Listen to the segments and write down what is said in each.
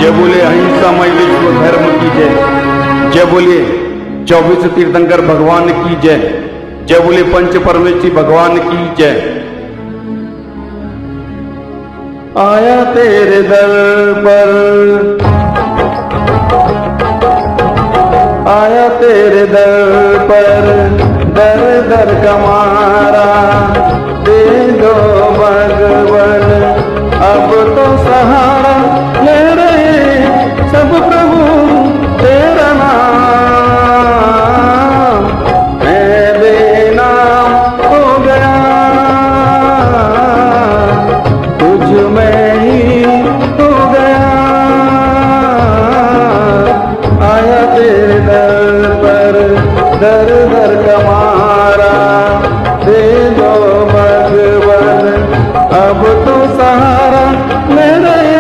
जय बोले अहिंसामय विश्व धर्म की जय। जय बोले 24 तीर्थंकर भगवान की जय। जय बोले पंच परमेश्वरी भगवान की जय। आया तेरे दर पर, आया तेरे दर पर, दर दर का मारा दे दो भगवन, अब तो सहारा ले रहे सब प्रभु तेरा नाम। मैं बेनाम हो गया तुझ में ही हो गया। आया तेरे दर पर, दर दर का मारा दे दो भगवन, अब तो सहारा ले रहे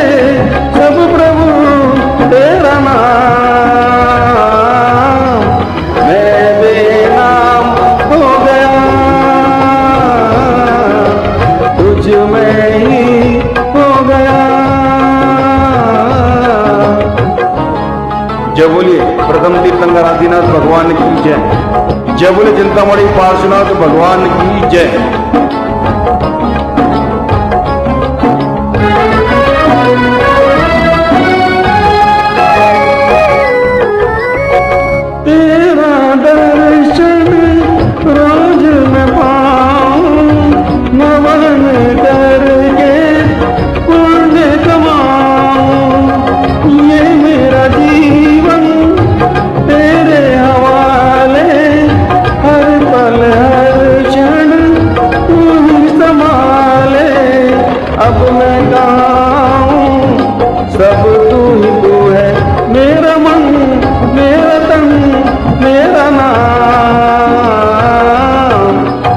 सब प्रभु तेरा नाम। मैं बेनाम हो गया तुझ में ही हो गया। जय बोलिए प्रथम तीर्थंकर आदिनाथ भगवान की जय। जय बोले चिंतामणि पार्श्वनाथ भगवान की जय। तेरा दर्शन रोज मैं पाऊं, नमन करके पुण्य कमाऊं। ये मेरा जीवन तेरे हवाले, हर पल हर क्षण तू ही संभाले। अब मैं गाऊं सब तू ही तू है, मेरा मन मेरा तन मेरा नाम।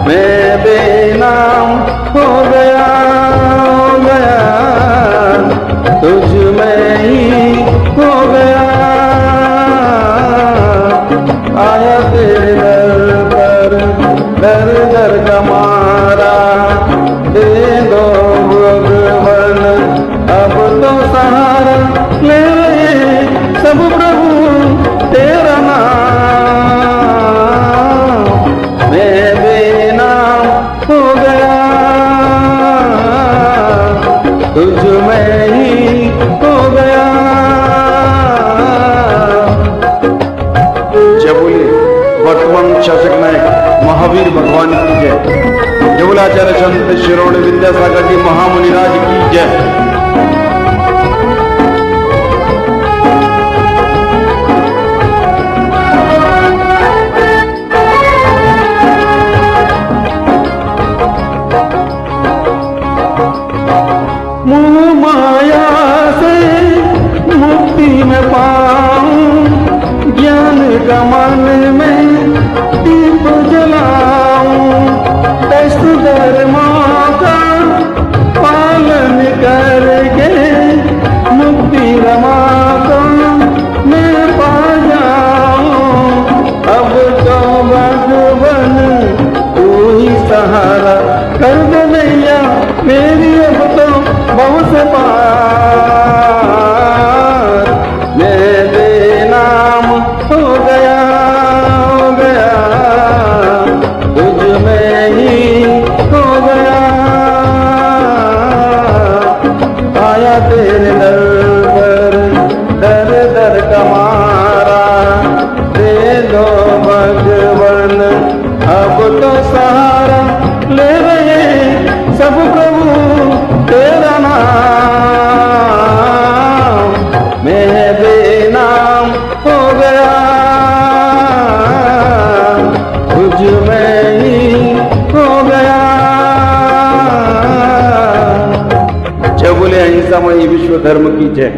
मैं बेनाम हो गया तुझ में ही हो गया। आया तेरे दर पर, दर दर का मारा दे दो भगवन, अब तो सहारा ले रहे सब प्रभु तेरा नाम। मैं बेनाम हो गया तुझ में ही हो गया। जय बोले वर्तमान शासक नायक महावीर भगवान की जय। जय बोले आचार्य संत शिरोमणि विद्यासागर जी महामुनिराज की जय। मोह माया से मुक्ति में पाऊं, ज्ञान का मन में दीप जलाऊं। दस धर्मों का पालन करके मुक्ति रमा को मैं पा जाऊं। अब तो भगवन तू ही सहारा कर दे नैया मेरी, अब तो बहुत से पार। मैं बेनाम हो गया तुझ में ही हो गया। आया तेरे दर पर, दर दर का मारा दे दो भगवन, अब तो सहारा ले रहे सब प्रभु तेरा नाम। मैं बेनाम हो गया तुझ में ही हो गया। जय बोले अहिंसामय विश्व धर्म की जय।